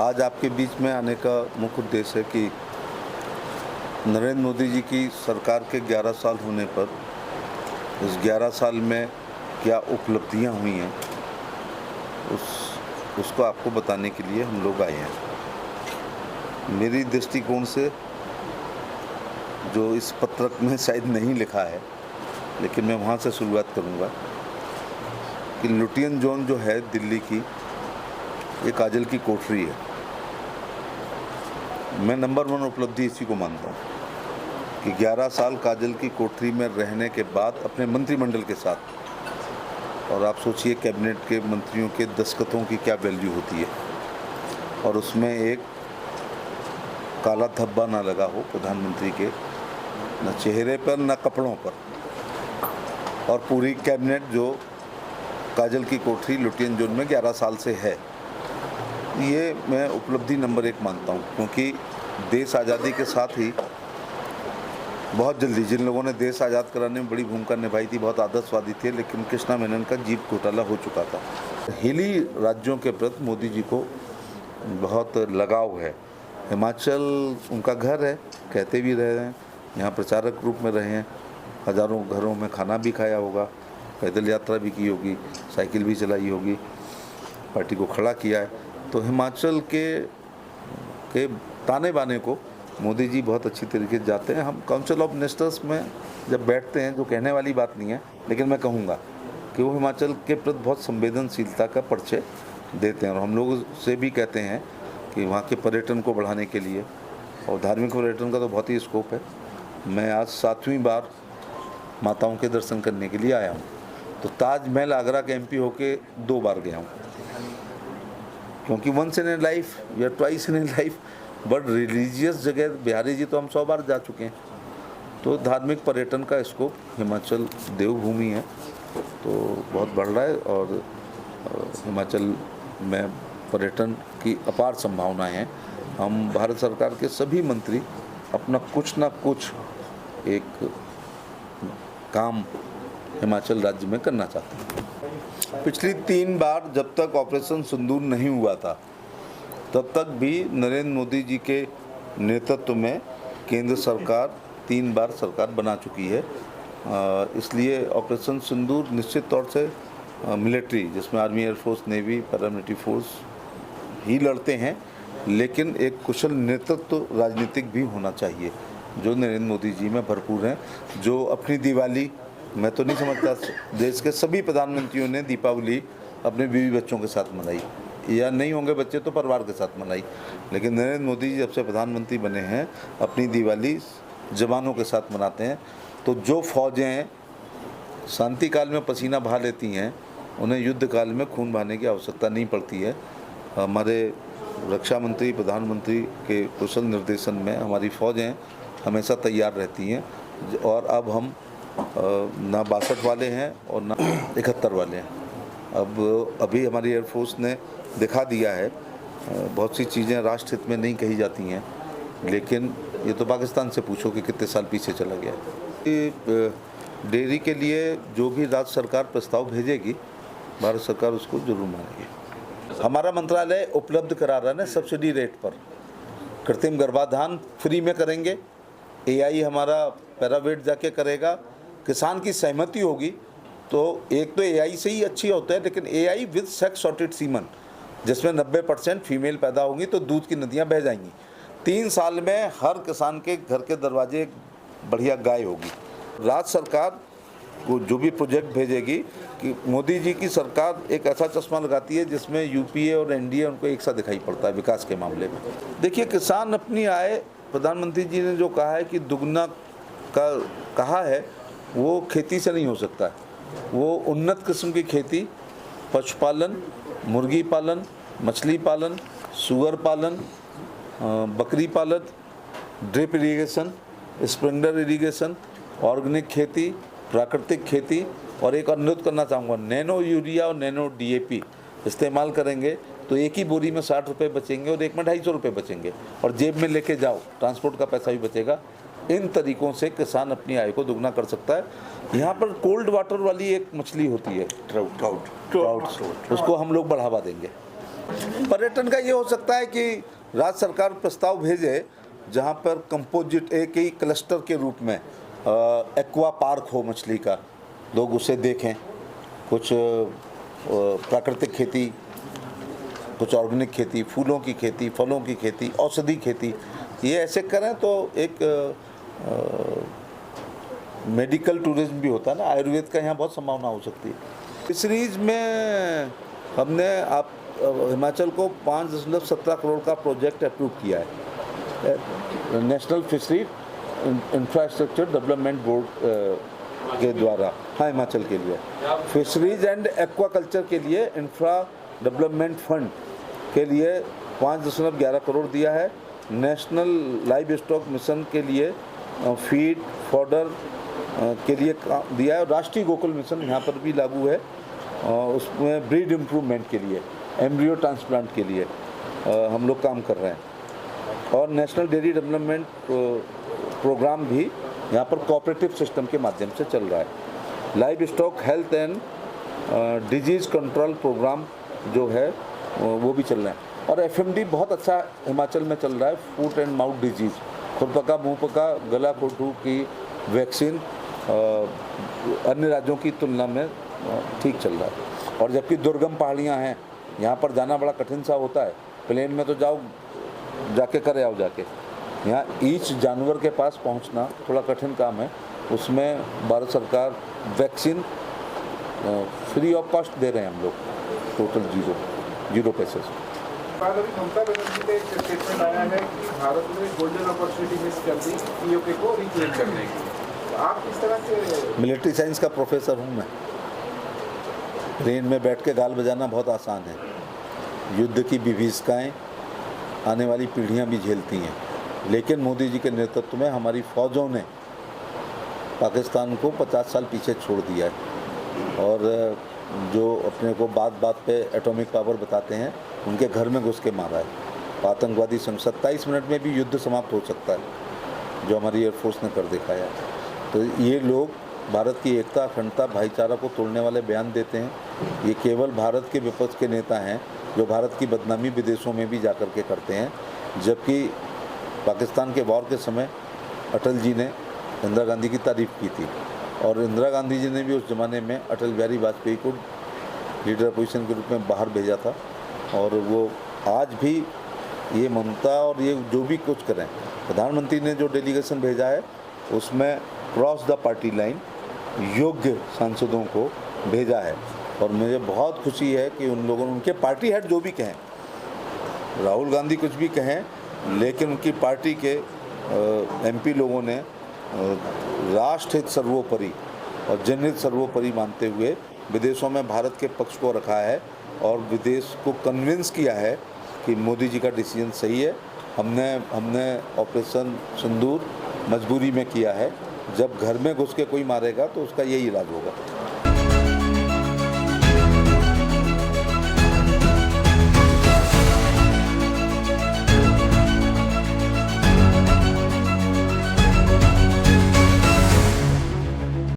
आज आपके बीच में आने का मुख्य उद्देश्य है कि नरेंद्र मोदी जी की सरकार के 11 साल होने पर इस 11 साल में क्या उपलब्धियां हुई हैं उसको आपको बताने के लिए हम लोग आए हैं। मेरी दृष्टिकोण से जो इस पत्रक में शायद नहीं लिखा है, लेकिन मैं वहाँ से शुरुआत करूँगा कि लुटियन जोन जो है दिल्ली की, ये काजल की कोठरी है। मैं नंबर 1 उपलब्धि इसी को मानता हूँ कि 11 साल काजल की कोठरी में रहने के बाद अपने मंत्रिमंडल के साथ, और आप सोचिए कैबिनेट के मंत्रियों के दस्तखतों की क्या वैल्यू होती है, और उसमें एक काला धब्बा ना लगा हो प्रधानमंत्री के, न चेहरे पर न कपड़ों पर, और पूरी कैबिनेट जो काजल की कोठरी लुटियन जोन में 11 साल से है, ये मैं उपलब्धि नंबर 1 मानता हूँ। क्योंकि देश आज़ादी के साथ ही बहुत जल्दी जिन लोगों ने देश आज़ाद कराने में बड़ी भूमिका निभाई थी, बहुत आदर्शवादी थे, लेकिन कृष्णा मेनन का जीप घोटाला हो चुका था। हिली राज्यों के प्रति मोदी जी को बहुत लगाव है। हिमाचल उनका घर है, कहते भी रहे हैं, यहाँ प्रचारक रूप में रहे हैं, हज़ारों घरों में खाना भी खाया होगा, पैदल यात्रा भी की होगी, साइकिल भी चलाई होगी, पार्टी को खड़ा किया है। तो हिमाचल के ताने बाने को मोदी जी बहुत अच्छी तरीके से जाते हैं। हम काउंसिल ऑफ मिनिस्टर्स में जब बैठते हैं, जो कहने वाली बात नहीं है, लेकिन मैं कहूँगा कि वो हिमाचल के प्रति बहुत संवेदनशीलता का परिचय देते हैं, और हम लोग से भी कहते हैं कि वहाँ के पर्यटन को बढ़ाने के लिए, और धार्मिक पर्यटन का तो बहुत ही स्कोप है। मैं आज 7वीं बार माताओं के दर्शन करने के लिए आया हूँ। तो ताजमहल आगरा के MP होके 2 बार गया हूँ, क्योंकि वंस इन ए लाइफ या twice in A life, but religious जगह बिहारी जी तो हम 100 बार जा चुके हैं। तो धार्मिक पर्यटन का स्कोप हिमाचल देवभूमि है, तो बहुत बढ़ रहा है, और हिमाचल में पर्यटन की अपार संभावनाएं हैं। हम भारत सरकार के सभी मंत्री अपना कुछ ना कुछ एक काम हिमाचल राज्य में करना चाहते हैं। पिछली 3 बार जब तक ऑपरेशन सिंदूर नहीं हुआ था, तब तक भी नरेंद्र मोदी जी के नेतृत्व में केंद्र सरकार 3 बार सरकार बना चुकी है। इसलिए ऑपरेशन सिंदूर निश्चित तौर से मिलिट्री, जिसमें army, air force, navy, paramilitary force ही लड़ते हैं, लेकिन एक कुशल नेतृत्व राजनीतिक भी होना चाहिए, जो नरेंद्र मोदी जी में भरपूर हैं। जो अपनी दिवाली, मैं तो नहीं समझता देश के सभी प्रधानमंत्रियों ने दीपावली अपने बीवी बच्चों के साथ मनाई, या नहीं होंगे बच्चे तो परिवार के साथ मनाई, लेकिन नरेंद्र मोदी जी जब से प्रधानमंत्री बने हैं अपनी दिवाली जवानों के साथ मनाते हैं। तो जो फौजें शांति काल में पसीना बहा लेती हैं, उन्हें युद्ध काल में खून बहाने की आवश्यकता नहीं पड़ती है। हमारे रक्षा मंत्री, प्रधानमंत्री के कुशल निर्देशन में हमारी फौजें हमेशा तैयार रहती हैं, और अब हम ना 62 वाले हैं और ना 71 वाले हैं। अब अभी हमारी एयरफोर्स ने दिखा दिया है, बहुत सी चीज़ें राष्ट्र हित में नहीं कही जाती हैं, लेकिन ये तो पाकिस्तान से पूछो कि कितने साल पीछे चला गया। डेयरी के लिए जो भी राज्य सरकार प्रस्ताव भेजेगी, भारत सरकार उसको जरूर मानेगी। हमारा मंत्रालय उपलब्ध करा रहा है सब्सिडी रेट पर, कृत्रिम गर्भाधान फ्री में करेंगे, AI हमारा पैरावेट जाके करेगा, किसान की सहमति होगी तो एक तो AI से ही अच्छी होता है, लेकिन AI with sex sorted semen, जिसमें 90% फीमेल पैदा होंगी तो दूध की नदियाँ बह जाएंगी। 3 साल में हर किसान के घर के दरवाजे बढ़िया गाय होगी। राज्य सरकार को जो भी प्रोजेक्ट भेजेगी, कि मोदी जी की सरकार एक ऐसा चश्मा लगाती है जिसमें UPA और NDA उनको एक साथ दिखाई पड़ता है विकास के मामले में। देखिए, किसान अपनी आय, प्रधानमंत्री जी ने जो कहा है कि दुगना का कहा है, वो खेती से नहीं हो सकता है। वो उन्नत किस्म की खेती, पशुपालन, मुर्गी पालन, मछली पालन, सुअर पालन, बकरी पालन, drip irrigation, sprinkler irrigation, organic खेती, प्राकृतिक खेती, और एक अनुरोध करना चाहूँगा, नैनो यूरिया और नैनो DAP इस्तेमाल करेंगे तो एक ही बोरी में 60 रुपये बचेंगे और एक में 250 रुपये बचेंगे, और जेब में लेके जाओ, ट्रांसपोर्ट का पैसा भी बचेगा। इन तरीकों से किसान अपनी आय को दुगना कर सकता है। यहाँ पर कोल्ड वाटर वाली एक मछली होती है, ट्राउट, उसको हम लोग बढ़ावा देंगे। पर्यटन का ये हो सकता है कि राज्य सरकार प्रस्ताव भेजे जहाँ पर कंपोजिट एक ही क्लस्टर के रूप में एक्वा पार्क हो मछली का, लोग उसे देखें, कुछ प्राकृतिक खेती, कुछ ऑर्गेनिक खेती, फूलों की खेती, फलों की खेती, औषधि खेती, ये ऐसे करें तो एक मेडिकल टूरिज्म भी होता है ना, आयुर्वेद का यहाँ बहुत संभावना हो सकती है। फिशरीज में हमने हिमाचल को 5.17 करोड़ का प्रोजेक्ट अप्रूव किया है national fishery infrastructure development board के द्वारा, हाँ हिमाचल के लिए फिशरीज एंड एक्वाकल्चर के लिए इंफ्रा डेवलपमेंट फंड के लिए 5.11 करोड़ दिया है। नेशनल लाइव स्टॉक मिशन के लिए फीड फॉडर के लिए दिया है। राष्ट्रीय गोकुल मिशन यहाँ पर भी लागू है, उसमें ब्रीड इम्प्रूवमेंट के लिए, एम्ब्रियो ट्रांसप्लांट के लिए हम लोग काम कर रहे हैं। और नेशनल डेयरी डेवलपमेंट प्रोग्राम भी यहाँ पर कोऑपरेटिव सिस्टम के माध्यम से चल रहा है। Livestock health and disease control programme जो है वो भी चल रहा है। और एफएमडी बहुत अच्छा हिमाचल में चल रहा है, फूट एंड माउथ डिजीज़, खुरपका, मुंहपका, गला घोटू की वैक्सीन अन्य राज्यों की तुलना में ठीक चल रहा है। और जबकि दुर्गम पहाड़ियाँ हैं, यहाँ पर जाना बड़ा कठिन सा होता है, प्लेन में तो जाओ जाके करे आओ जाके, यहाँ ईच जानवर के पास पहुँचना थोड़ा कठिन काम है। उसमें भारत सरकार वैक्सीन फ्री ऑफ कॉस्ट दे रहे हैं हम लोग, टोटल जीरो पैसे से। अभी ममता बनर्जी का एक स्टेटमेंट आया है कि भारत में गोल्डन अपॉर्चुनिटी मिस कर दी पीओके को रिक्लेम करने की, तो आप किस तरह से? मिलिट्री साइंस का प्रोफेसर हूँ मैं। ट्रेन में बैठ के गाल बजाना बहुत आसान है, युद्ध की विभीषिकाएँ आने वाली पीढ़ियाँ भी झेलती हैं, लेकिन मोदी जी के नेतृत्व में हमारी फ़ौजों ने पाकिस्तान को 50 साल पीछे छोड़ दिया है। और जो अपने को बात बात पे एटॉमिक पावर बताते हैं, उनके घर में घुस के मारा है आतंकवादी संग। 27 मिनट में भी युद्ध समाप्त हो सकता है, जो हमारी एयरफोर्स ने कर दिखाया। तो ये लोग भारत की एकता, अखंडता, भाईचारा को तोड़ने वाले बयान देते हैं। ये केवल भारत के विपक्ष के नेता हैं जो भारत की बदनामी विदेशों में भी जा कर के करते हैं। जबकि पाकिस्तान के वॉर के समय अटल जी ने इंदिरा गांधी की तारीफ़ की थी, और इंदिरा गांधी जी ने भी उस ज़माने में अटल बिहारी वाजपेयी को लीडर अपोजिशन के रूप में बाहर भेजा था। और वो आज भी ये ममता और ये जो भी कुछ करें, प्रधानमंत्री ने जो डेलीगेशन भेजा है उसमें क्रॉस द पार्टी लाइन योग्य सांसदों को भेजा है। और मुझे बहुत खुशी है कि उन लोगों ने, उनके पार्टी हेड जो भी कहें, राहुल गांधी कुछ भी कहें, लेकिन उनकी पार्टी के एमपी लोगों ने राष्ट्रहित सर्वोपरि और जनहित सर्वोपरि मानते हुए विदेशों में भारत के पक्ष को रखा है और विदेश को कन्विंस किया है कि मोदी जी का डिसीजन सही है। हमने ऑपरेशन सिंदूर मजबूरी में किया है, जब घर में घुस के कोई मारेगा तो उसका यही इलाज होगा।